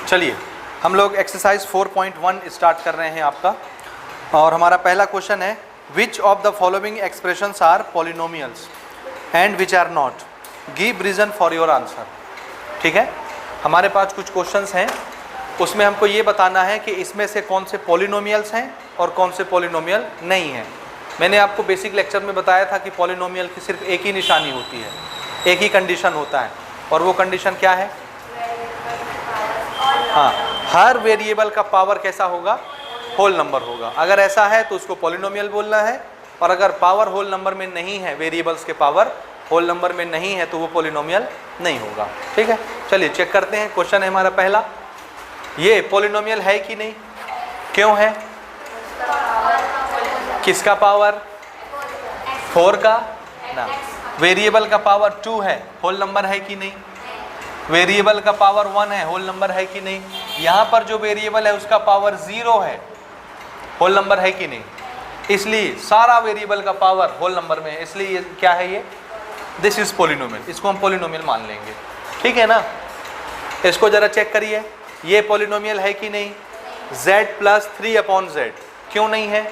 चलिए हम लोग एक्सरसाइज 4.1 स्टार्ट कर रहे हैं आपका, और हमारा पहला क्वेश्चन है which of the following expressions are polynomials and which are not, give reason for your answer. ठीक है, हमारे पास कुछ क्वेश्चंस हैं, उसमें हमको ये बताना है कि इसमें से कौन से पॉलिनोमियल्स हैं और कौन से पॉलिनोमियल नहीं हैं। मैंने आपको बेसिक लेक्चर में बताया था कि पॉलिनोमियल की सिर्फ एक ही निशानी होती है, एक ही कंडीशन होता है, और वो कंडीशन क्या है? हाँ, हर वेरिएबल का पावर कैसा होगा? होल नंबर होगा। अगर ऐसा है तो उसको पॉलिनोमियल बोलना है, और अगर पावर होल नंबर में नहीं है, वेरिएबल्स के पावर होल नंबर में नहीं है, तो वो पॉलिनोमियल नहीं होगा। ठीक है, चलिए चेक करते हैं। क्वेश्चन है हमारा पहला, ये पॉलिनोमियल है कि नहीं? क्यों है? किसका पावर? 4 का ना। वेरिएबल का पावर 2 है, होल नंबर है कि नहीं? वेरिएबल का पावर 1 है, होल नंबर है कि नहीं? यहाँ पर जो वेरिएबल है उसका पावर 0 है, होल नंबर है कि नहीं? इसलिए सारा वेरिएबल का पावर होल नंबर में है, इसलिए ये क्या है? ये दिस इज पॉलिनोमियल, इसको हम पॉलिनोमियल मान लेंगे। ठीक है ना? इसको जरा चेक करिए, ये पॉलिनोमियल है कि नहीं? z + 3/z क्यों नहीं है?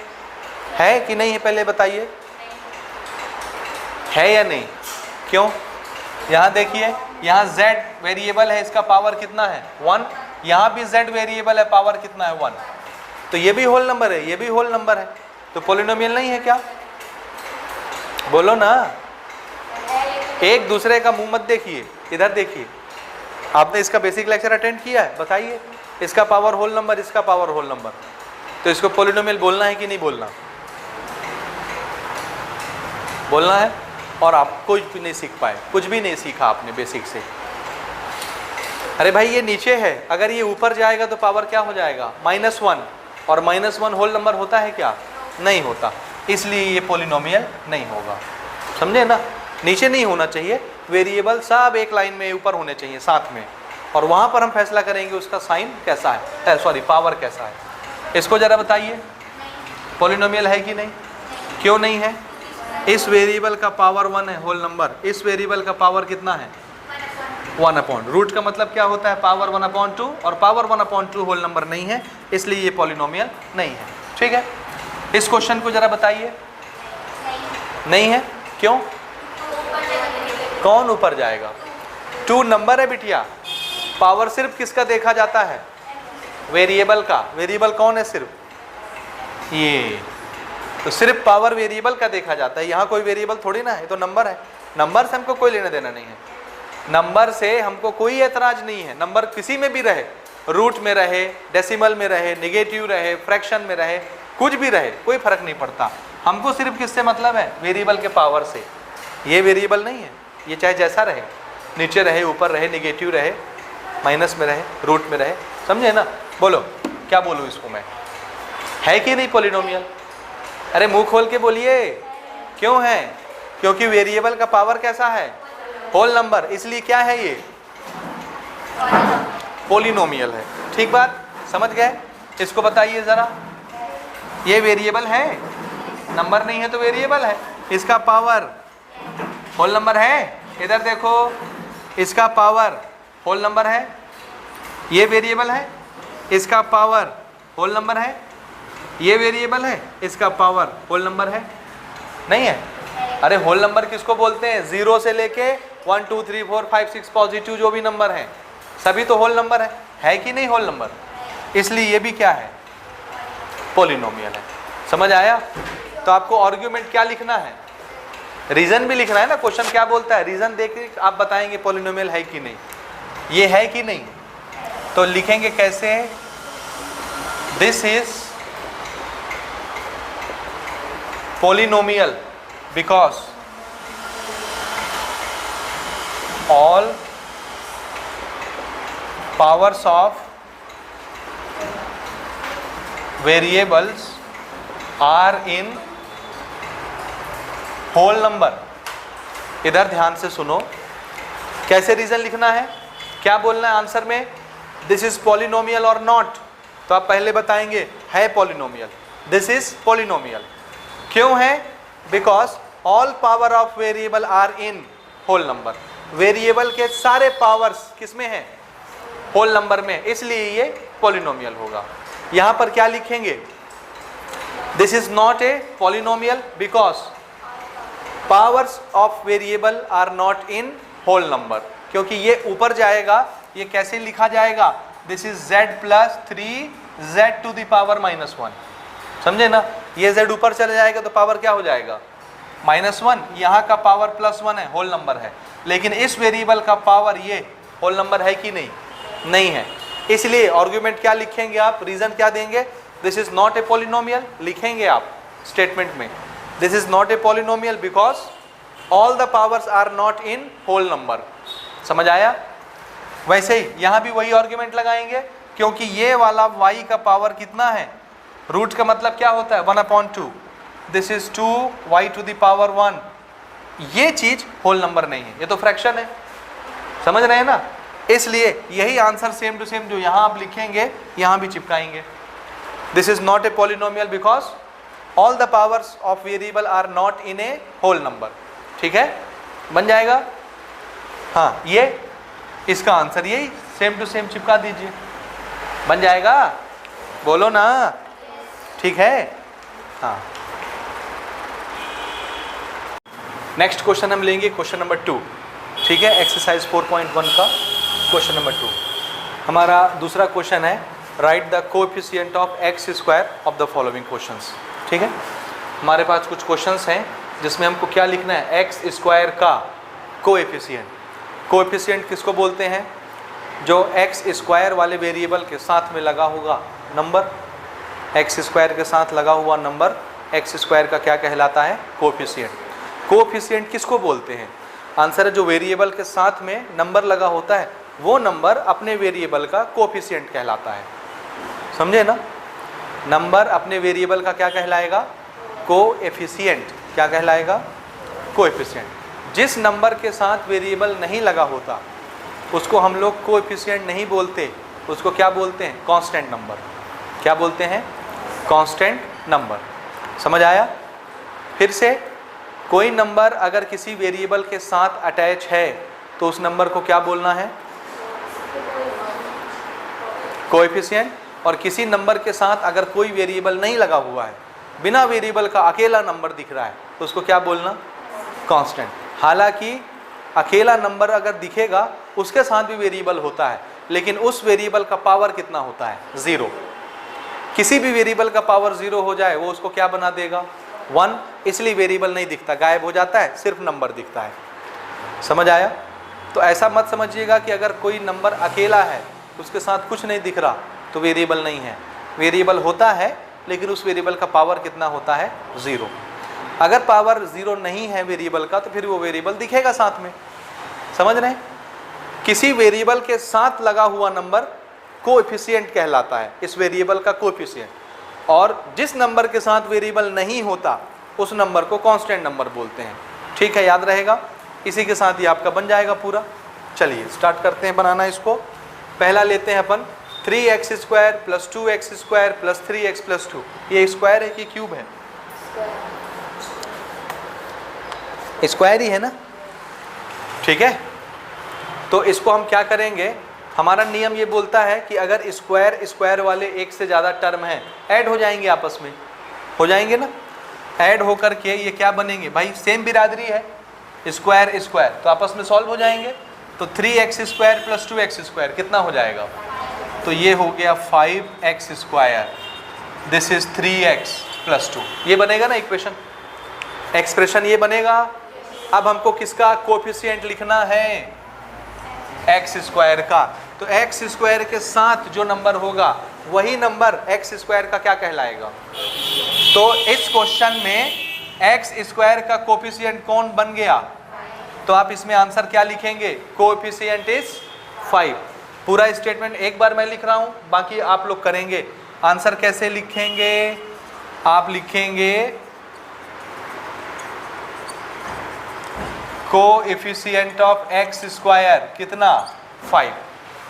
है कि नहीं है? पहले बताइए, है या नहीं? क्यों? यहाँ देखिए, यहाँ z वेरिएबल है, इसका पावर कितना है? 1। यहाँ भी z वेरिएबल है, पावर कितना है? 1। तो ये भी होल नंबर है, ये भी होल नंबर है, तो पॉलिनोमियल नहीं है क्या? बोलो ना। एक दूसरे का मुंह मत देखिए, इधर देखिए। आपने इसका बेसिक लेक्चर अटेंड किया है? बताइए, इसका पावर होल नंबर, इसका पावर होल नंबर, तो इसको पॉलिनोमियल बोलना है कि नहीं बोलना? बोलना है। और आप कुछ भी नहीं सीख पाए, कुछ भी नहीं सीखा आपने बेसिक से। अरे भाई, ये नीचे है, अगर ये ऊपर जाएगा तो पावर क्या हो जाएगा? -1, और -1 होल नंबर होता है क्या? नहीं होता, इसलिए ये पॉलिनोमियल नहीं होगा। समझे ना? नीचे नहीं होना चाहिए, वेरिएबल सब एक लाइन में ऊपर होने चाहिए साथ में, और वहाँ पर हम फैसला करेंगे उसका साइन कैसा है, सॉरी पावर कैसा है। इसको ज़रा बताइए, पॉलिनोमियल है कि नहीं? क्यों नहीं है? इस वेरिएबल का पावर 1 है, होल नंबर। इस वेरिएबल का पावर कितना है? 1/, रूट का मतलब क्या होता है? पावर 1/2, और पावर 1/2 होल नंबर नहीं है, इसलिए ये पॉलिनोमियल नहीं है। ठीक है, इस क्वेश्चन को जरा बताइए। नहीं है, क्यों? कौन ऊपर जाएगा? 2 नंबर है बिटिया, पावर सिर्फ किसका देखा जाता है? वेरिएबल का। वेरिएबल कौन है? सिर्फ ये, तो सिर्फ पावर वेरिएबल का देखा जाता है। यहाँ कोई वेरिएबल थोड़ी ना है, तो नंबर है। नंबर से हमको कोई लेना देना नहीं है, नंबर से हमको कोई एतराज नहीं है। नंबर किसी में भी रहे, रूट में रहे, डेसिमल में रहे, निगेटिव रहे, फ्रैक्शन में रहे, कुछ भी रहे, कोई फर्क नहीं पड़ता। हमको सिर्फ किससे मतलब है? वेरिएबल के पावर से। ये वेरिएबल नहीं है, ये चाहे जैसा रहे, नीचे रहे, ऊपर रहे, निगेटिव रहे, माइनस में रहे, रूट में रहे। समझे ना? बोलो, क्या बोलूँ इसको मैं? है कि नहीं पॉलिनोमियल? अरे मुंह खोल के बोलिए, क्यों है? क्योंकि वेरिएबल का पावर कैसा है? होल नंबर, इसलिए क्या है? ये पॉलिनोमियल है। ठीक बात, समझ गए? इसको बताइए जरा, ये वेरिएबल है, नंबर नहीं है तो वेरिएबल है। इसका पावर होल नंबर है, इधर देखो, इसका पावर होल नंबर है। ये वेरिएबल है, इसका पावर होल नंबर है। ये वेरिएबल है, इसका पावर होल नंबर है। नहीं है? अरे होल नंबर किसको बोलते हैं? 0 से लेके 1 2 3 4 5 6 पॉजिटिव जो भी नंबर हैं, सभी तो होल नंबर है कि नहीं? होल नंबर, इसलिए ये भी क्या है? पॉलिनोमियल है। समझ आया? तो आपको आर्ग्यूमेंट क्या लिखना है? रीजन भी लिखना है ना। क्वेश्चन क्या बोलता है, रीजन देख के आप बताएंगे पॉलिनोमियल है कि नहीं, ये है कि नहीं। तो लिखेंगे कैसे? This is polynomial because all powers of variables are in whole number। इधर ध्यान से सुनो, कैसे रीजन लिखना है, क्या बोलना है आंसर में? दिस इज पॉलिनोमियल और नॉट। तो आप पहले बताएंगे है पॉलिनोमियल, दिस इज पॉलिनोमियल। क्यों है? Because all power of variable are in whole number. Variable के सारे पावर्स किसमें हैं? होल नंबर में, इसलिए ये पॉलिनोमियल होगा। यहां पर क्या लिखेंगे, this is not a polynomial because powers of variable are not in whole number, क्योंकि ये ऊपर जाएगा, ये कैसे लिखा जाएगा, this is z plus 3z to the power -1, समझे ना, ये z ऊपर चले जाएगा तो पावर क्या हो जाएगा -1, यहाँ का पावर +1 है, होल नंबर है, लेकिन इस वेरिएबल का पावर ये होल नंबर है कि नहीं, नहीं है, इसलिए आर्गुमेंट क्या लिखेंगे आप, रीजन क्या देंगे, this is not a polynomial, लिखेंगे आप स्टेटमेंट में, this is not a polynomial because all the powers are not in whole number. समझ आया। वैसे ही यहाँ भी वही आर्गुमेंट लगाएंगे, क्योंकि ये वाला y का पावर कितना है, रूट का मतलब क्या होता है 1/2, this is 2y to the power 1, ये चीज होल नंबर नहीं है, ये तो फ्रैक्शन है, समझ रहे हैं ना, इसलिए यही आंसर सेम टू सेम जो यहाँ आप लिखेंगे यहाँ भी चिपकाएंगे, this is not a polynomial because all the powers of variable are not in a whole number. ठीक है, बन जाएगा। हाँ, ये इसका आंसर यही सेम टू सेम चिपका दीजिए, बन जाएगा, बोलो ना, ठीक है। हाँ, नेक्स्ट क्वेश्चन हम लेंगे क्वेश्चन नंबर 2, ठीक है, एक्सरसाइज 4.1 का क्वेश्चन नंबर 2। हमारा दूसरा क्वेश्चन है, right the coefficient of x square of the following questions. ठीक है, हमारे पास कुछ क्वेश्चंस हैं जिसमें हमको क्या लिखना है, एक्स स्क्वायर का कोएफिशिएंट। कोएफिशिएंट किसको बोलते हैं, जो एक्स स्क्वायर वाले वेरिएबल के साथ में लगा हुआ नंबर, एक्स स्क्वायर के साथ लगा हुआ नंबर एक्स स्क्वायर का क्या कहलाता है, कोएफिशिएंट। कोएफिशिएंट किसको बोलते हैं, आंसर है जो वेरिएबल के साथ में नंबर लगा होता है वो नंबर अपने वेरिएबल का कोएफिशिएंट कहलाता है, समझे ना, नंबर अपने वेरिएबल का क्या कहलाएगा, कोएफिशिएंट। क्या कहलाएगा, कोएफिशिएंट। जिस नंबर के साथ वेरिएबल नहीं लगा होता उसको हम लोग कोएफिशिएंट नहीं बोलते, उसको क्या बोलते हैं, कांस्टेंट नंबर। क्या बोलते हैं, कांस्टेंट नंबर। समझ आया। फिर से, कोई नंबर अगर किसी वेरिएबल के साथ अटैच है तो उस नंबर को क्या बोलना है, कोएफिशिएंट। और किसी नंबर के साथ अगर कोई वेरिएबल नहीं लगा हुआ है, बिना वेरिएबल का अकेला नंबर दिख रहा है तो उसको क्या बोलना, कांस्टेंट। हालांकि अकेला नंबर अगर दिखेगा उसके साथ भी वेरिएबल होता है, लेकिन उस वेरिएबल का पावर कितना होता है, 0। किसी भी वेरिएबल का पावर 0 हो जाए वो उसको क्या बना देगा, 1, इसलिए वेरिएबल नहीं दिखता, गायब हो जाता है, सिर्फ नंबर दिखता है। समझ आया। तो ऐसा मत समझिएगा कि अगर कोई नंबर अकेला है उसके साथ कुछ नहीं दिख रहा तो वेरिएबल नहीं है, वेरिएबल होता है, लेकिन उस वेरिएबल का पावर कितना होता है, 0। अगर पावर 0 नहीं है वेरिएबल का तो फिर वो वेरिएबल दिखेगा साथ में। समझ रहे हैं। किसी वेरिएबल के साथ लगा हुआ नंबर कोएफिशिएंट कहलाता है, इस वेरिएबल का कोएफिशिएंट। और जिस नंबर के साथ वेरिएबल नहीं होता उस नंबर को कांस्टेंट नंबर बोलते हैं। ठीक है, याद रहेगा। इसी के साथ ही आपका बन जाएगा पूरा। चलिए स्टार्ट करते हैं बनाना इसको। पहला लेते हैं अपन 3x square plus 2x square plus 3x plus 2। ये स्क्वायर है कि क्यूब है, स्क्वायर ही है ना। ठीक है, तो इसको हम क्या करेंगे, हमारा नियम ये बोलता है कि अगर स्क्वायर स्क्वायर वाले एक से ज़्यादा टर्म हैं ऐड हो जाएंगे, आपस में हो जाएंगे ना, ऐड होकर के ये क्या बनेंगे, भाई सेम बिरादरी है, स्क्वायर स्क्वायर, तो आपस में सॉल्व हो जाएंगे। तो 3x square plus 2x square कितना हो जाएगा, तो ये हो गया 5x square, this is 3x plus 2। ये बनेगा ना इक्वेशन, एक्सप्रेशन ये बनेगा। अब हमको किसका कोएफिशिएंट लिखना है, एक्स स्क्वायर का। तो एक्स स्क्वायर के साथ जो नंबर होगा वही नंबर एक्स स्क्वायर का क्या कहलाएगा। तो इस क्वेश्चन में एक्स स्क्वायर का कोएफिशिएंट कौन बन गया, तो आप इसमें आंसर क्या लिखेंगे, कोएफिशिएंट इज 5। पूरा स्टेटमेंट एक बार मैं लिख रहा हूं, बाकी आप लोग करेंगे। आंसर कैसे लिखेंगे, आप लिखेंगे कोएफिशिएंट ऑफ एक्स स्क्वायर कितना, 5।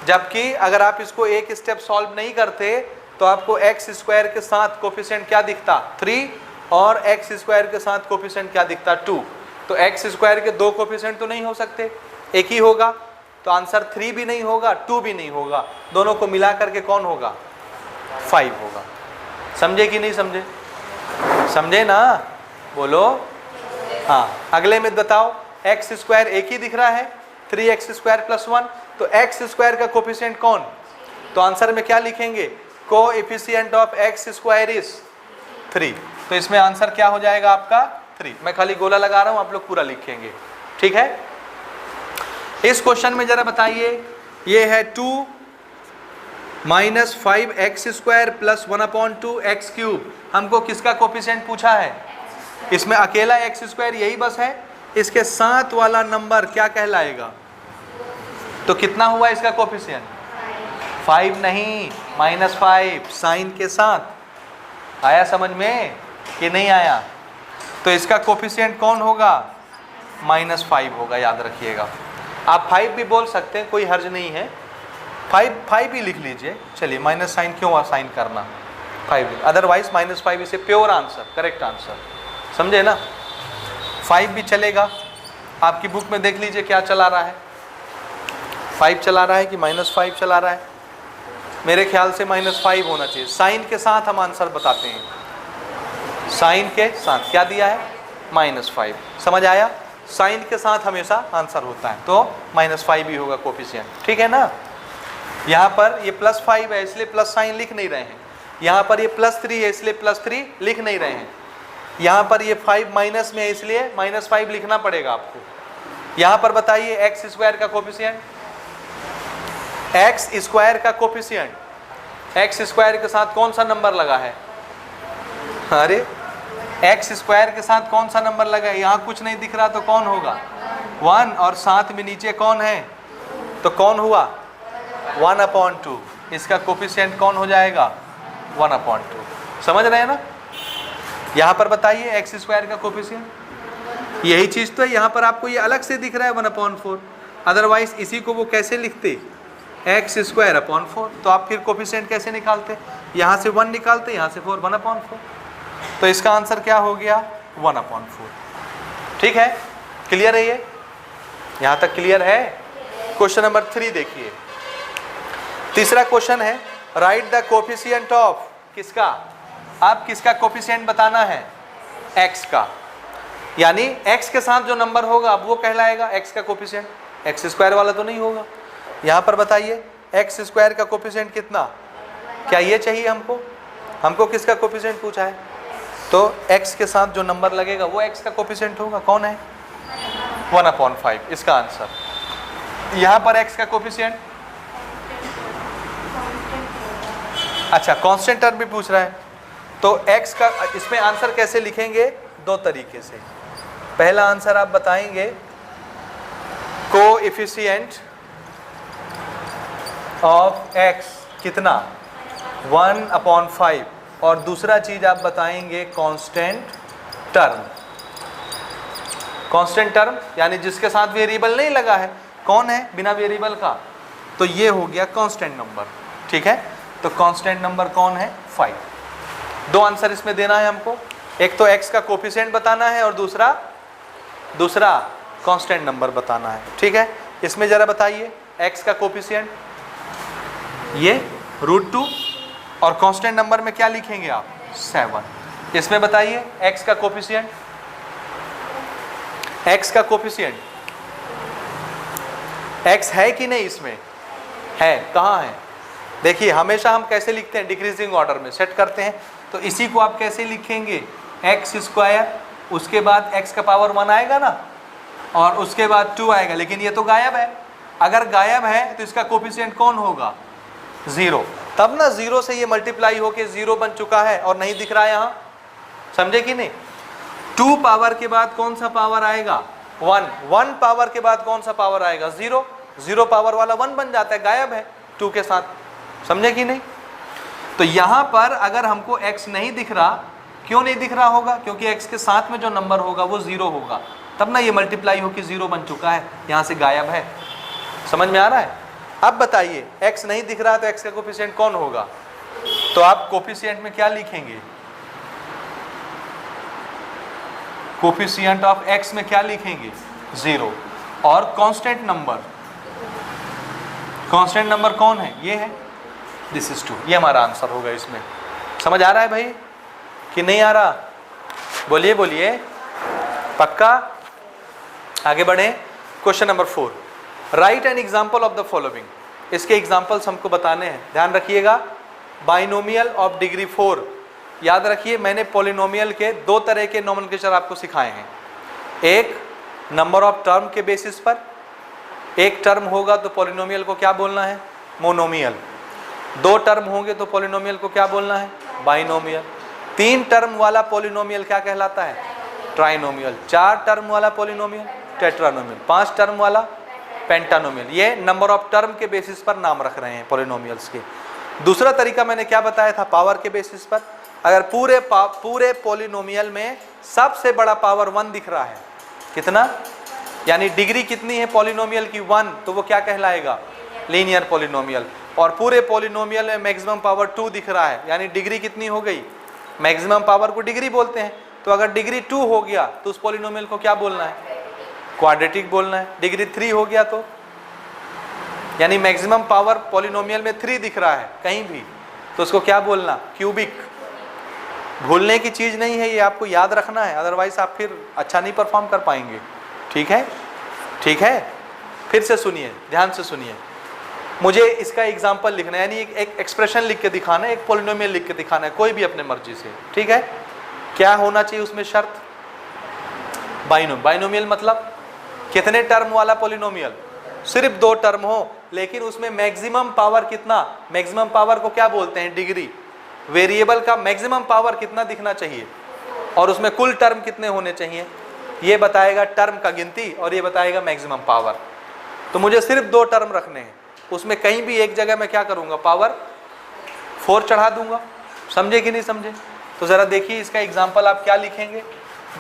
जबकि अगर आप इसको एक स्टेप सॉल्व नहीं करते तो आपको एक्स स्क्वायर के साथ कोएफिशिएंट क्या दिखता, 3, और एक्स स्क्वायर के साथ कोएफिशिएंट क्या दिखता, 2। तो एक्स स्क्वायर के दो कोएफिशिएंट तो नहीं हो सकते, एक ही होगा। तो आंसर 3 भी नहीं होगा, 2 भी नहीं होगा, दोनों को मिला करके कौन होगा? 5 होगा। समझे कि नहीं समझे? समझे ना? बोलो हाँ। अगले में बताओ, एक्स स्क्वायर एक ही दिख रहा है, 3x स्क्वायर प्लस 1, तो एक्स स्क्वायर का कोफिशिएंट कौन? तो आंसर में क्या लिखेंगे? Coefficient of x square is 3। तो इसमें आंसर क्या हो जाएगा आपका? 3। मैं खाली गोला लगा रहा हूं, आप लोग पूरा लिखेंगे, ठीक है? इस क्वेश्चन में जरा बताइए, ये है 2 minus 5x square plus 1/2 x cube. हमको किसका कोफिशिएंट पूछा है? इसमें अकेला एक्स स्क्वायर यही बस है, इसके साथ वाला नंबर क्या कहलाएगा? तो कितना हुआ इसका कोफिशिएंट? 5 नहीं, -5 साइन के साथ। आया समझ में कि नहीं आया? तो इसका कोफिशिएंट कौन होगा? -5 होगा, याद रखिएगा। आप 5 भी बोल सकते हैं, कोई हर्ज नहीं है, 5 ही लिख लीजिए। चलिए, माइनस साइन क्यों साइन करना, 5, अदरवाइज -5 इसे प्योर आंसर, करेक्ट आंसर, समझे ना? 5 भी चलेगा। आपकी बुक में देख लीजिए क्या चला रहा है, 5 चला रहा है कि -5 चला रहा है? मेरे ख्याल से -5 होना चाहिए। साइन के साथ हम आंसर बताते हैं, साइन के साथ क्या दिया है? -5। समझ आया? साइन के साथ हमेशा आंसर होता है, तो -5 ही होगा कोफिशिएंट, ठीक है ना? यहाँ पर ये +5 है इसलिए प्लस साइन लिख नहीं रहे हैं, यहाँ पर ये +3 है इसलिए +3 लिख नहीं रहे हैं, यहाँ पर ये 5 माइनस में है इसलिए -5 लिखना पड़ेगा आपको। यहाँ पर बताइए एक्स स्क्वायर का कोफिशिएंट, एक्स स्क्वायर का कोफिशिएंट, एक्स स्क्वायर के साथ कौन सा नंबर लगा है? अरे एक्स स्क्वायर के साथ कौन सा नंबर लगा है? यहाँ कुछ नहीं दिख रहा तो कौन होगा? 1, और साथ में नीचे कौन है? तो कौन हुआ? 1/2। इसका कोफिशिएंट कौन हो जाएगा? 1/2। समझ रहे हैं ना? यहाँ पर बताइए एक्स स्क्वायर का कोफिशिएंट, यही चीज़ तो है। यहाँ पर आपको ये अलग से दिख रहा है 1/4, अदरवाइज इसी को वो कैसे लिखते? X square upon 4। तो आप फिर कोफिशिएंट कैसे निकालते? यहाँ से 1 निकालते, यहाँ से 4, 1/4। तो इसका आंसर क्या हो गया? 1/4। ठीक है, क्लियर है ये? यहाँ तक क्लियर है? क्वेश्चन नंबर 3 देखिए, तीसरा क्वेश्चन है, राइट द कोफिशिएंट ऑफ किसका? आप किसका कोफिशिएंट बताना है? एक्स का, यानी एक्स के साथ जो नंबर होगा अब वो कहलाएगा एक्स का कोफिशिएंट, एक्स स्क्वायर वाला तो नहीं होगा। यहाँ पर बताइए एक्स स्क्वायर का कोफिशिएंट कितना? क्या ये चाहिए हमको? हमको किसका कोफिशिएंट पूछा है? तो एक्स के साथ जो नंबर लगेगा वो एक्स का कोफिशिएंट होगा। कौन है? 1/5 इसका आंसर। यहाँ पर एक्स का कोफिशिएंट, अच्छा कांस्टेंट टर्म भी पूछ रहा है, तो एक्स का इसमें आंसर कैसे लिखेंगे? 2 तरीके से। पहला आंसर आप बताएंगे कोएफिशिएंट ऑफ एक्स कितना? 1/5, और दूसरा चीज आप बताएंगे कांस्टेंट टर्म। कांस्टेंट टर्म यानी जिसके साथ वेरिएबल नहीं लगा है, कौन है बिना वेरिएबल का? तो ये हो गया कांस्टेंट नंबर। ठीक है, तो कांस्टेंट नंबर कौन है? 5। 2 आंसर इसमें देना है हमको, एक तो एक्स का कोफिशिएंट बताना है और दूसरा कांस्टेंट नंबर बताना है। ठीक है, इसमें जरा बताइए एक्स का कोफिशिएंट ये √2, और कांस्टेंट नंबर में क्या लिखेंगे आप? 7। इसमें बताइए एक्स का कोफिशिएंट, एक्स का कोफिशिएंट एक्स है कि नहीं? इसमें है, कहाँ है? देखिए हमेशा हम कैसे लिखते हैं? डिक्रीजिंग ऑर्डर में सेट करते हैं। तो इसी को आप कैसे लिखेंगे? एक्स स्क्वायर, उसके बाद एक्स का पावर 1 आएगा ना, और उसके बाद 2 आएगा, लेकिन ये तो गायब है। अगर गायब है तो इसका कोफिशिएंट कौन होगा? 0। तब ना 0 से ये मल्टीप्लाई होके 0 बन चुका है और नहीं दिख रहा है यहाँ। समझे कि नहीं? 2 पावर के बाद कौन सा पावर आएगा? 1। 1 पावर के बाद कौन सा पावर आएगा? 0। 0 पावर वाला 1 बन जाता है, गायब है 2 के साथ। समझे कि नहीं? तो यहाँ पर अगर हमको x नहीं दिख रहा, क्यों नहीं दिख रहा होगा? क्योंकि x के साथ में जो नंबर होगा वो 0 होगा, तब ना ये मल्टीप्लाई होकर 0 बन चुका है, यहाँ से गायब है। समझ में आ रहा है? अब बताइए x नहीं दिख रहा तो x का कोफिशिएंट कौन होगा? तो आप कोफिशिएंट में क्या लिखेंगे? कोफिशिएंट ऑफ x में क्या लिखेंगे? 0। और कांस्टेंट नंबर कांस्टेंट नंबर कौन है? ये है, दिस इज 2। ये हमारा आंसर होगा इसमें। समझ आ रहा है भाई कि नहीं आ रहा? बोलिए बोलिए, पक्का? आगे बढ़े। Question number 4, right an example of the following. इसके एग्जाम्पल्स हमको बताने हैं, ध्यान रखिएगा। बाइनोमियल ऑफ डिग्री 4, याद रखिए मैंने पॉलिनोमियल के 2 तरह के नोमेनक्लेचर आपको सिखाए हैं। एक नंबर ऑफ टर्म के बेसिस पर, एक टर्म होगा तो पॉलिनोमियल को क्या बोलना है? मोनोमियल। 2 टर्म होंगे तो पॉलिनोमियल को क्या बोलना है? बाइनोमियल। 3 टर्म वाला पॉलिनोमियल क्या कहलाता है? ट्राइनोमियल। 4 टर्म वाला पॉलिनोमियल टेट्रानोमियल। 5 टर्म वाला पेंटानोमियल। ये नंबर ऑफ टर्म के बेसिस पर नाम रख रहे हैं पॉलिनोमियल्स के। दूसरा तरीका मैंने क्या बताया था? पावर के बेसिस पर। अगर पूरे पॉलिनोमियल में सबसे बड़ा पावर 1 दिख रहा है, कितना, यानी डिग्री कितनी है पॉलिनोमियल की? 1, तो वो क्या कहलाएगा? Linear polynomial. और पूरे पॉलिनोमियल में मैक्सिमम पावर 2 दिख रहा है, यानी डिग्री कितनी हो गई? मैक्सिमम पावर को डिग्री बोलते हैं। तो अगर डिग्री 2 हो गया तो उस पॉलिनोमियल को क्या बोलना है? क्वाड्रेटिक बोलना है। डिग्री 3 हो गया तो, यानी मैक्सिमम पावर पॉलिनोमियल में 3 दिख रहा है कहीं भी, तो उसको क्या बोलना? क्यूबिक। भूलने की चीज़ नहीं है, ये आपको याद रखना है, अदरवाइज आप फिर अच्छा नहीं परफॉर्म कर पाएंगे। ठीक है? ठीक है, फिर से सुनिए, ध्यान से सुनिए। मुझे इसका एग्जाम्पल लिखना है, यानी एक एक्सप्रेशन लिख के दिखाना है, एक पॉलिनोमियल लिख के दिखाना है, कोई भी अपने मर्जी से। ठीक है? क्या होना चाहिए उसमें शर्त? बाइनोमियल मतलब कितने टर्म वाला पॉलिनोमियल? सिर्फ 2 टर्म हो, लेकिन उसमें मैक्सिमम पावर कितना? मैक्सिमम पावर को क्या बोलते हैं? डिग्री। वेरिएबल का मैक्सिमम पावर कितना दिखना चाहिए, और उसमें कुल टर्म कितने होने चाहिए, ये बताएगा टर्म का गिनती, और ये बताएगा मैक्सिमम पावर। तो मुझे सिर्फ 2 टर्म रखने हैं, उसमें कहीं भी एक जगह मैं क्या करूँगा? पावर 4 चढ़ा दूंगा। समझे कि नहीं समझे? तो ज़रा देखिए इसका एग्जाम्पल आप क्या लिखेंगे।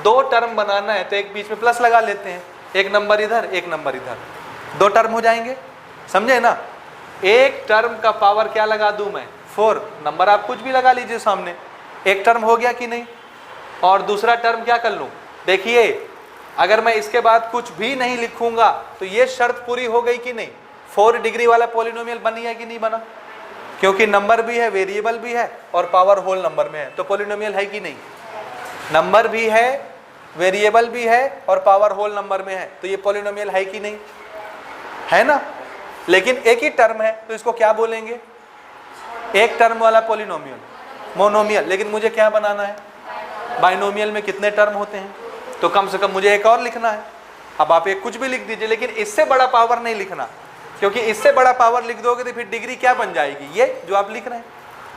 2 टर्म बनाना है तो एक बीच में प्लस लगा लेते हैं, एक नंबर इधर एक नंबर इधर, 2 टर्म हो जाएंगे। समझे ना? एक टर्म का पावर क्या लगा दूं मैं? 4। नंबर आप कुछ भी लगा लीजिए सामने। एक टर्म हो गया कि नहीं? और दूसरा टर्म क्या कर लूं? देखिए अगर मैं इसके बाद कुछ भी नहीं लिखूंगा तो ये शर्त पूरी हो गई कि नहीं? 4 डिग्री वाला पॉलिनोमियल बनी है कि नहीं बना? क्योंकि नंबर भी है, वेरिएबल भी है, और पावर होल नंबर में है, तो पॉलिनोमियल है कि नहीं? नंबर भी है, वेरिएबल भी है, और पावर होल नंबर में है, तो ये पॉलिनोमियल है कि नहीं? है ना? लेकिन एक ही टर्म है तो इसको क्या बोलेंगे? एक टर्म वाला पॉलिनोमियल, मोनोमियल। लेकिन मुझे क्या बनाना है? बाइनोमियल में कितने टर्म होते हैं? तो कम से कम मुझे एक और लिखना है। अब आप एक कुछ भी लिख दीजिए, लेकिन इससे बड़ा पावर नहीं लिखना, क्योंकि इससे बड़ा पावर लिख दोगे तो फिर डिग्री क्या बन जाएगी? ये जो आप लिख रहे हैं।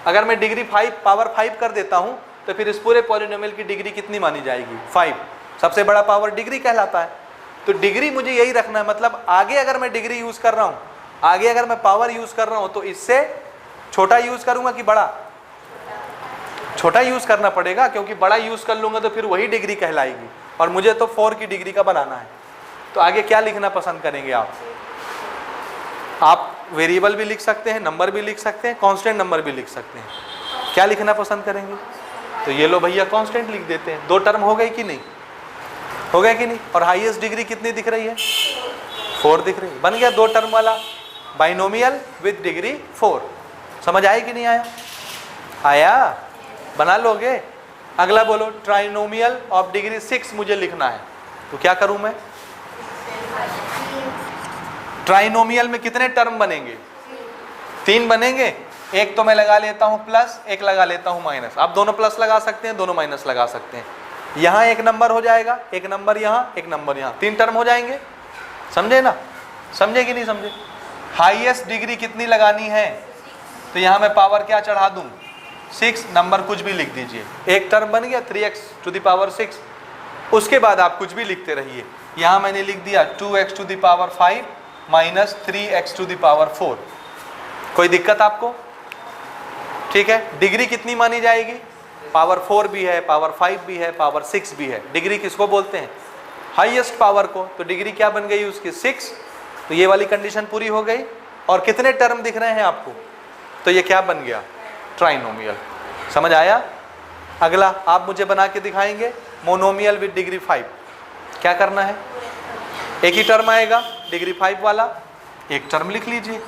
अगर मैं डिग्री 5 पावर 5 कर देता हूँ तो फिर इस पूरे पॉलिनोमियल की डिग्री कितनी मानी जाएगी? 5। सबसे बड़ा पावर डिग्री कहलाता है। तो डिग्री मुझे यही रखना है, मतलब आगे अगर मैं डिग्री यूज़ कर रहा हूँ, आगे अगर मैं पावर यूज़ कर रहा हूँ, तो इससे छोटा यूज़ करूँगा कि बड़ा? छोटा यूज़ करना पड़ेगा, क्योंकि बड़ा यूज़ कर लूँगा तो फिर वही डिग्री कहलाएगी, और मुझे तो 4 की डिग्री का बनाना है। तो आगे क्या लिखना पसंद करेंगे आप? आप वेरिएबल भी लिख सकते हैं, नंबर भी लिख सकते हैं, कांस्टेंट नंबर भी लिख सकते हैं। क्या लिखना पसंद करेंगे? तो ये लो भैया कांस्टेंट लिख देते हैं। 2 टर्म हो गए कि नहीं? हो गया कि नहीं? और हाईएस्ट डिग्री कितनी दिख रही है? 4 दिख रही है। बन गया 2 टर्म वाला बाइनोमियल विद डिग्री 4। समझ आया कि नहीं आया? आया? बना लोगे? अगला बोलो, ट्राइनोमियल ऑफ डिग्री 6 मुझे लिखना है, तो क्या करूं मैं? ट्राइनोमियल में कितने टर्म बनेंगे? 3 बनेंगे। एक तो मैं लगा लेता हूं प्लस, एक लगा लेता हूं माइनस। आप दोनों प्लस लगा सकते हैं, दोनों माइनस लगा सकते हैं। यहाँ एक नंबर हो जाएगा, एक नंबर यहाँ, एक नंबर यहाँ, 3 टर्म हो जाएंगे। समझे ना? समझे कि नहीं समझे? हाईएस्ट डिग्री कितनी लगानी है? तो यहाँ मैं पावर क्या चढ़ा दूँ? 6। नंबर कुछ भी लिख दीजिए। एक टर्म बन गया 3x⁶। उसके बाद आप कुछ भी लिखते रहिए। यहाँ मैंने लिख दिया 2x⁵ माइनस 3x⁴। कोई दिक्कत आपको? ठीक है। डिग्री कितनी मानी जाएगी? पावर 4 भी है, पावर 5 भी है, पावर 6 भी है। डिग्री किसको बोलते हैं? हाईएस्ट पावर को। तो डिग्री क्या बन गई उसकी? 6। तो ये वाली कंडीशन पूरी हो गई। और कितने टर्म दिख रहे हैं आपको? तो ये क्या बन गया? ट्राइनोमियल। समझ आया? अगला आप मुझे बना के दिखाएंगे, मोनोमियल विद डिग्री 5। क्या करना है? एक ही टर्म आएगा डिग्री 5 वाला, एक टर्म लिख लीजिए।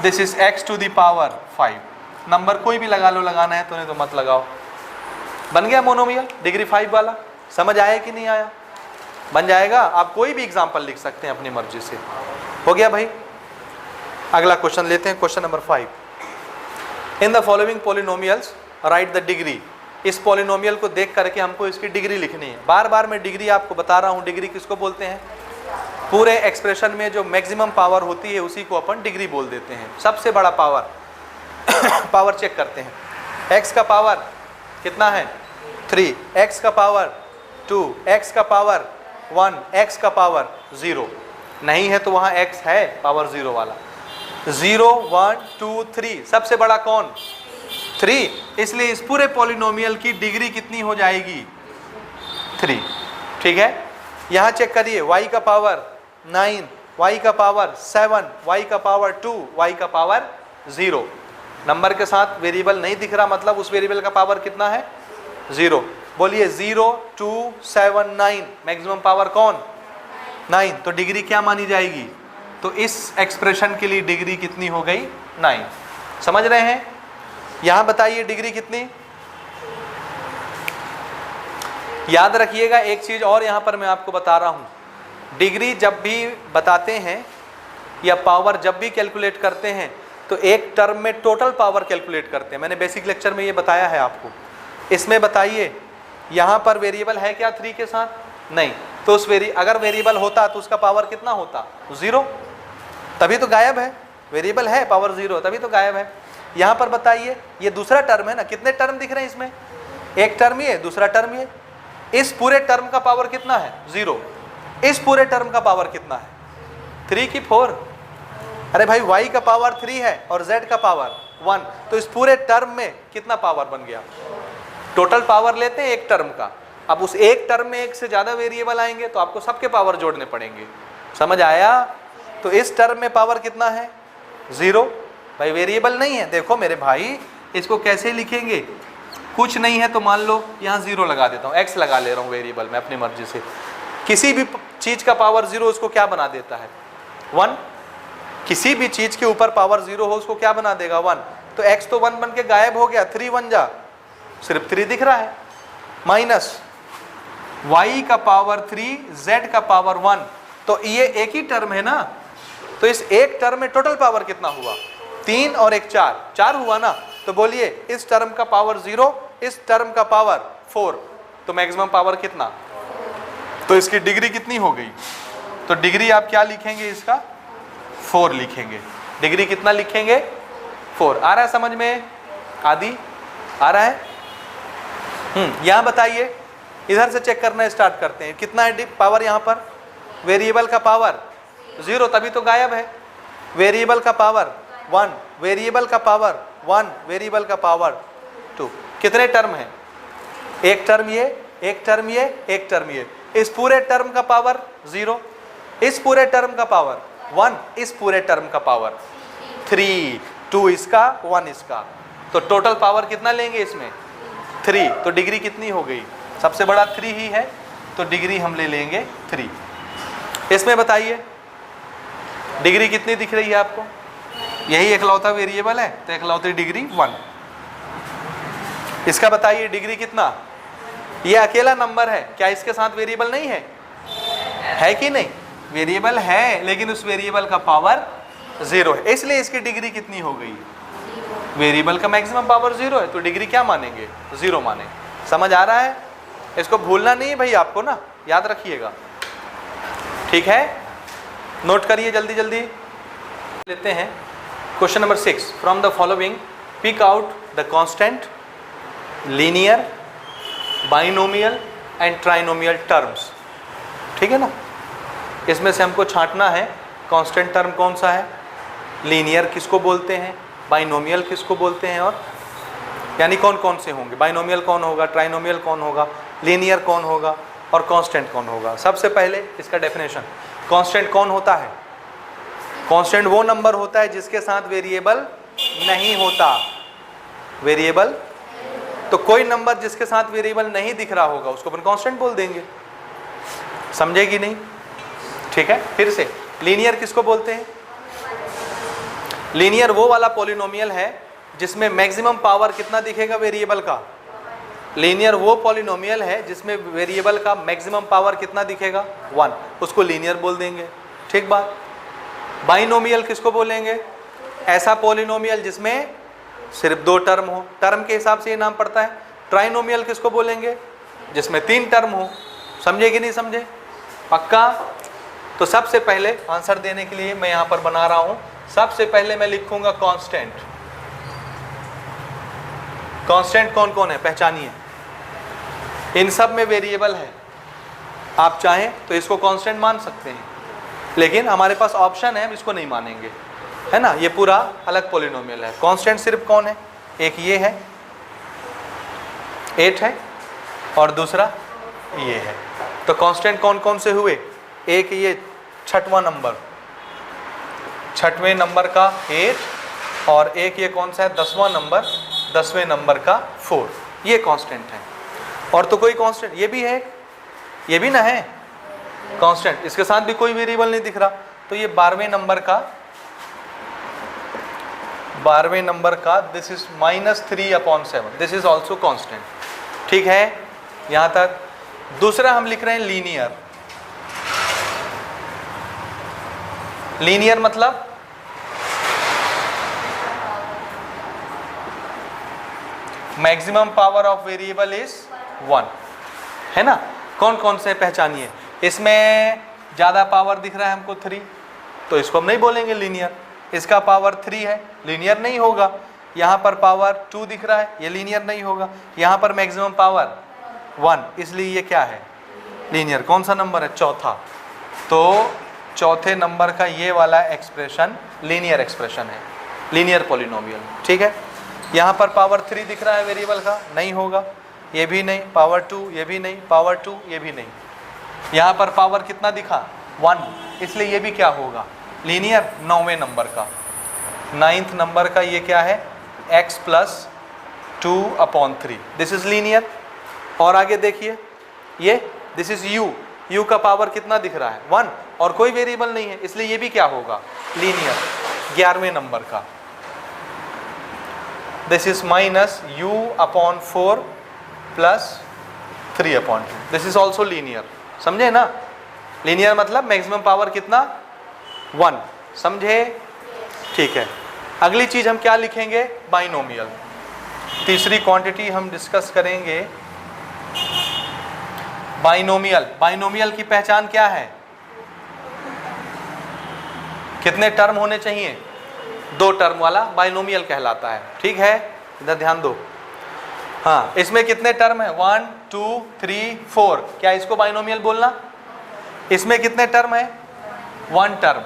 This is x to the power 5। Number कोई भी लगा लो, लगाना है तो, नहीं तो मत लगाओ। बन गया मोनोमियल डिग्री 5 वाला। समझ आया कि नहीं आया? बन जाएगा। आप कोई भी एग्जाम्पल लिख सकते हैं अपनी मर्जी से। हो गया भाई। अगला क्वेश्चन लेते हैं, question number 5। In the following polynomials right the degree. इस पॉलिनोमियल को देख करके हमको इसकी डिग्री लिखनी है। बार बार मैं डिग्री आपको बता रहा हूँ। डिग्री किसको बोलते हैं? पूरे एक्सप्रेशन में जो मैक्सिमम पावर होती है उसी को अपन डिग्री बोल देते हैं। सबसे बड़ा पावर पावर चेक करते हैं। x का पावर कितना है? 3, x का पावर 2, x का पावर 1, x का पावर 0। नहीं है तो वहाँ x है पावर 0 वाला। 0, 1, 2, 3, सबसे बड़ा कौन? 3। इसलिए इस पूरे पॉलिनोमियल की डिग्री कितनी हो जाएगी? 3। ठीक है। यहाँ चेक करिए, y का पावर 9, y का पावर 7, y का पावर 2, y का पावर 0। नंबर के साथ वेरिएबल नहीं दिख रहा, मतलब उस वेरिएबल का पावर कितना है? 0। बोलिए 0, 2, 7, 9, मैक्सिमम पावर कौन? 9। तो डिग्री क्या मानी जाएगी? तो इस एक्सप्रेशन के लिए डिग्री कितनी हो गई? 9। समझ रहे हैं? यहां बताइए डिग्री कितनी? याद रखिएगा एक चीज और यहां पर मैं आपको बता रहा हूं। डिग्री जब भी बताते हैं या पावर जब भी कैलकुलेट करते हैं तो एक टर्म में टोटल पावर कैलकुलेट करते हैं। मैंने बेसिक लेक्चर में ये बताया है आपको। इसमें बताइए यहाँ पर वेरिएबल है क्या 3 के साथ? नहीं। तो उस अगर वेरिएबल होता तो उसका पावर कितना होता? 0। तभी तो गायब है। वेरिएबल है पावर 0, तभी तो गायब है। यहाँ पर बताइए, ये दूसरा टर्म है ना। कितने टर्म दिख रहे हैं इसमें? एक टर्म ये, दूसरा टर्म ये। इस पूरे टर्म का पावर कितना है? 0। इस पूरे टर्म का पावर कितना है? 3 की 4। अरे भाई y का पावर 3 है और z का पावर 1, तो इस पूरे टर्म में कितना पावर बन गया? टोटल पावर लेते हैं एक टर्म का। अब उस एक टर्म में एक से ज़्यादा वेरिएबल आएंगे तो आपको सबके पावर जोड़ने पड़ेंगे। समझ आया? तो इस टर्म में पावर कितना है? 0। भाई वेरिएबल नहीं है। देखो मेरे भाई, इसको कैसे लिखेंगे? कुछ नहीं है तो मान लो यहाँ 0 लगा देता हूँ, x लगा ले रहा हूँ वेरिएबल में अपनी मर्जी से। किसी भी चीज़ का पावर 0 उसको क्या बना देता है? 1। किसी भी चीज़ के ऊपर पावर 0 हो उसको क्या बना देगा? 1। तो x तो 1 बन के गायब हो गया। 3 1 जा, सिर्फ 3 दिख रहा है। माइनस y का पावर 3, z का पावर 1। तो ये एक ही टर्म है ना। तो इस एक टर्म में टोटल पावर कितना हुआ? 3 और 1 4, 4 हुआ ना। तो बोलिए इस टर्म का पावर 0, इस टर्म का पावर 4, तो मैक्सिमम पावर कितना? तो इसकी डिग्री कितनी हो गई? तो डिग्री आप क्या लिखेंगे? इसका 4 लिखेंगे। डिग्री कितना लिखेंगे? 4। आ रहा है समझ में? आदि आ रहा है? यहाँ बताइए, इधर से चेक करना स्टार्ट करते हैं। कितना है पावर यहाँ पर? वेरिएबल का पावर 0, तभी तो गायब है। वेरिएबल का पावर 1, वेरिएबल का पावर 1, वेरिएबल का पावर 2। कितने टर्म हैं? एक टर्म ये, एक टर्म ये, एक टर्म ये। इस पूरे टर्म का पावर 0, इस पूरे टर्म का पावर 1, इस पूरे टर्म का पावर 3, 2 इसका, 1 इसका। तो टोटल पावर कितना लेंगे इसमें? 3। तो डिग्री कितनी हो गई? सबसे बड़ा 3 ही है, तो डिग्री हम ले लेंगे 3। इसमें बताइए डिग्री कितनी दिख रही है आपको? यही एकलौता वेरिएबल है तो एकलौती डिग्री 1। इसका बताइए डिग्री कितना? ये अकेला नंबर है, क्या इसके साथ वेरिएबल नहीं है? है कि नहीं? वेरिएबल है, लेकिन उस वेरिएबल का पावर 0 है, इसलिए इसकी डिग्री कितनी हो गई? वेरिएबल का मैक्सिमम पावर 0 है, तो डिग्री क्या मानेंगे? 0 माने। समझ आ रहा है? इसको भूलना नहीं है भाई आपको ना, याद रखिएगा। ठीक है, नोट करिए जल्दी जल्दी। लेते हैं question number 6। From the following pick out the constant, linear, binomial and trinomial terms. ठीक है ना? इसमें से हमको छांटना है कांस्टेंट टर्म कौन सा है, लीनियर किसको बोलते हैं, बाइनोमियल किसको बोलते हैं, और यानी कौन कौन से होंगे। बाइनोमियल कौन होगा, ट्राइनोमियल कौन होगा, लीनियर कौन होगा और कांस्टेंट कौन होगा। सबसे पहले इसका डेफिनेशन, कांस्टेंट कौन होता है? कांस्टेंट वो नंबर होता है जिसके साथ वेरिएबल नहीं होता। वेरिएबल तो कोई नंबर जिसके साथ वेरिएबल नहीं दिख रहा होगा उसको अपन कांस्टेंट बोल देंगे। समझेगी नहीं? ठीक है, फिर से लीनियर किसको बोलते हैं? लीनियर वो वाला पॉलिनोमियल है जिसमें मैक्सिमम पावर कितना दिखेगा वेरिएबल का। लीनियर वो पॉलिनोमियल है जिसमें वेरिएबल का मैक्सिमम पावर कितना दिखेगा 1, उसको लीनियर बोल देंगे। ठीक बात। बाइनोमियल किसको बोलेंगे? ऐसा पॉलिनोमियल जिसमें सिर्फ 2 टर्म हो, टर्म के हिसाब से ये नाम पड़ता है। ट्राइनोमियल किसको बोलेंगे? जिसमें 3 टर्म हो। समझे कि नहीं समझे? पक्का? तो सबसे पहले आंसर देने के लिए मैं यहाँ पर बना रहा हूँ, सबसे पहले मैं लिखूंगा कांस्टेंट। कांस्टेंट कौन कौन है पहचानिए। इन सब में वेरिएबल है, आप चाहें तो इसको कांस्टेंट मान सकते हैं, लेकिन हमारे पास ऑप्शन है, हम इसको नहीं मानेंगे, है ना। ये पूरा अलग पॉलिनोमियल है। कांस्टेंट सिर्फ कौन है? एक ये है 8 है और दूसरा ये है। तो कांस्टेंट कौन कौन से हुए? एक ये 6वां नंबर, 6वें नंबर का 8 और एक ये कौन सा है 10वां नंबर, 10वें नंबर का 4। ये कांस्टेंट है। और तो कोई कांस्टेंट ये भी है, ये भी ना है कांस्टेंट, इसके साथ भी कोई वेरिएबल नहीं दिख रहा। तो ये 12वें नंबर का this is -3/7, this is also constant. ठीक है यहाँ तक। दूसरा हम लिख रहे हैं लीनियर। लीनियर मतलब maximum power of variable is 1, है ना। कौन कौन से पहचानिए। इसमें ज़्यादा पावर दिख रहा है हमको 3, तो इसको हम नहीं बोलेंगे लीनियर। इसका पावर 3 है, लीनियर नहीं होगा। यहाँ पर पावर 2 दिख रहा है, ये लीनियर नहीं होगा। यहाँ पर मैक्सिमम पावर 1, इसलिए ये क्या है? लीनियर। कौन सा नंबर है? चौथा। तो चौथे नंबर का ये वाला एक्सप्रेशन लीनियर एक्सप्रेशन है, लीनियर पॉलिनोमियल। ठीक है। यहाँ पर पावर 3 दिख रहा है वेरिएबल का, नहीं होगा। ये भी नहीं, पावर 2 ये भी नहीं, पावर 2 ये भी नहीं। यहाँ पर पावर कितना दिखा? 1, इसलिए ये भी क्या होगा? लीनियर। 9वें नंबर का, 9th नंबर का ये क्या है? x + 2/3, this is linear. और आगे देखिए ये दिस इज u का पावर कितना दिख रहा है? 1, और कोई वेरिएबल नहीं है, इसलिए ये भी क्या होगा? लीनियर। 11वें नंबर का this is -u/4 + 3/2, this is also linear. समझे ना? लीनियर मतलब मैक्सिमम पावर कितना? 1। समझे? ठीक है। अगली चीज हम क्या लिखेंगे? बाइनोमियल। तीसरी क्वांटिटी हम डिस्कस करेंगे बाइनोमियल। बाइनोमियल की पहचान क्या है? कितने टर्म होने चाहिए? 2 टर्म वाला बाइनोमियल कहलाता है। ठीक है, इधर ध्यान दो। हाँ, इसमें कितने टर्म है? 1 2 3 4। क्या इसको बाइनोमियल बोलना? इसमें कितने टर्म है? 1 टर्म।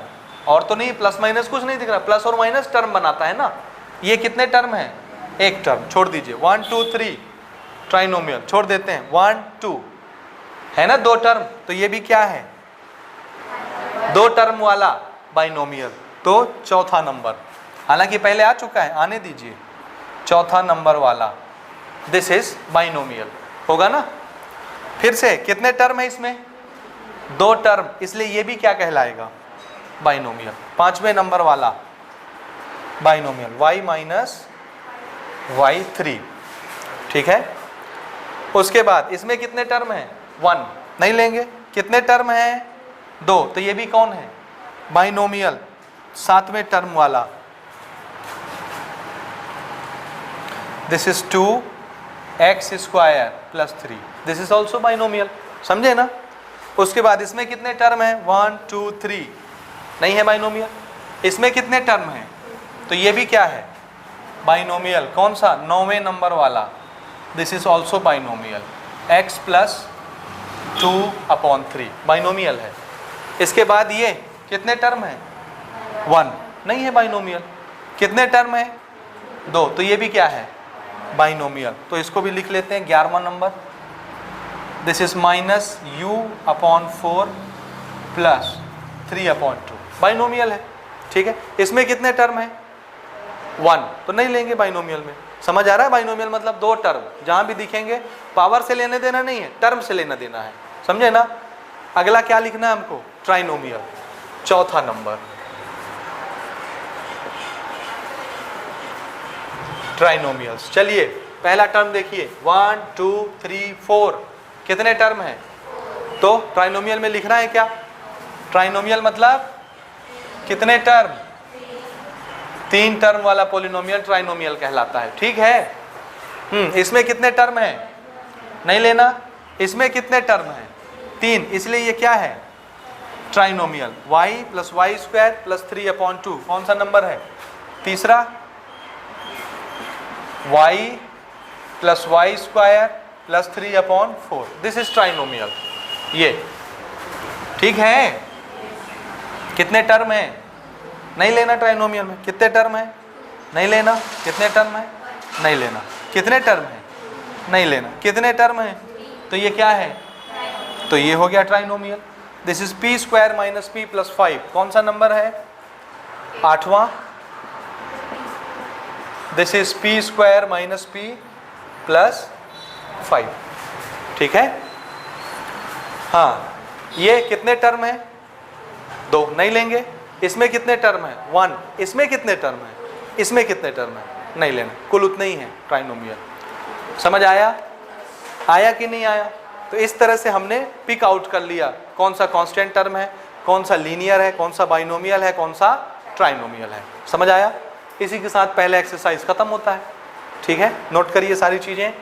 और तो नहीं, प्लस माइनस कुछ नहीं दिख रहा, प्लस और माइनस टर्म बनाता है ना। ये कितने टर्म है? 1 टर्म। छोड़ दीजिए, 1 2 3 ट्राइनोमियल छोड़ देते हैं। 1 2 है ना 2 टर्म, तो ये भी क्या है? 2 टर्म वाला बाइनोमियल। तो चौथा नंबर, हालांकि पहले आ चुका है, आने दीजिए। चौथा नंबर वाला दिस इज बाइनोमियल होगा ना। फिर से कितने टर्म है इसमें? 2 टर्म, इसलिए ये भी क्या कहलाएगा? बाइनोमियल। 5वें नंबर वाला बाइनोमियल y - y3। ठीक है। उसके बाद इसमें कितने टर्म है? 1 नहीं लेंगे। कितने टर्म है? 2, तो ये भी कौन है? बाइनोमियल। 7वें टर्म वाला this is 2x² + 3, this is also binomial. समझे ना? उसके बाद इसमें कितने टर्म है? 1 2 3 नहीं है बाइनोमियल। इसमें कितने टर्म है? तो ये भी क्या है? बाइनोमियल। कौन सा? 9वें नंबर वाला, this is also binomial. x + 2/3 binomial है। इसके बाद ये कितने टर्म है? 1 नहीं है बाइनोमियल। कितने टर्म है? 2, तो ये भी क्या है? बाइनोमियल। तो इसको भी लिख लेते हैं 11वां number, this is -u/4 + 3/2 binomial है। ठीक है। इसमें कितने टर्म है? 1, तो नहीं लेंगे बाइनोमियल में। समझ आ रहा है? बाइनोमियल मतलब 2 टर्म, जहां भी दिखेंगे पावर से लेने देना नहीं है, टर्म से लेना देना है। समझे ना? अगला क्या लिखना है हमको? ट्राइनोमियल। चौथा नंबर ट्राइनोमियल्स। चलिए पहला टर्म देखिए 1 2 3 4 कितने टर्म हैं? तो ट्राइनोमियल में लिखना है क्या? ट्राइनोमियल मतलब कितने टर्म? 3 टर्म वाला पॉलिनोमियल ट्राइनोमियल कहलाता है। ठीक है। इसमें कितने टर्म हैं? नहीं लेना। इसमें कितने टर्म हैं? 3, इसलिए ये क्या है? Trinomial. y plus y square plus 3/2 कौन सा नंबर है? तीसरा। y plus y square plus 3/4 this is trinomial. ये ठीक है। कितने टर्म है? नहीं लेना। ट्राइनोमियल में कितने टर्म है? नहीं लेना। कितने टर्म है? नहीं लेना। कितने टर्म है? नहीं लेना। कितने टर्म है? तो ये क्या है? तो ये हो गया trinomial. This is p square minus p plus 5 कौन सा नंबर है? 8वां। This is p square minus p plus 5। ठीक है। हाँ, ये कितने टर्म है? 2 नहीं लेंगे। इसमें कितने टर्म है? 1। इसमें कितने टर्म है? इसमें कितने टर्म है? नहीं लेना। कुल उतने ही है ट्राइनोमियल। समझ आया? आया कि नहीं आया? तो इस तरह से हमने पिक आउट कर लिया कौन सा कांस्टेंट टर्म है, कौन सा लीनियर है, कौन सा बाइनोमियल है, कौन सा ट्राइनोमियल है। समझ आया? इसी के साथ पहले एक्सरसाइज खत्म होता है। ठीक है, नोट करिए सारी चीजें।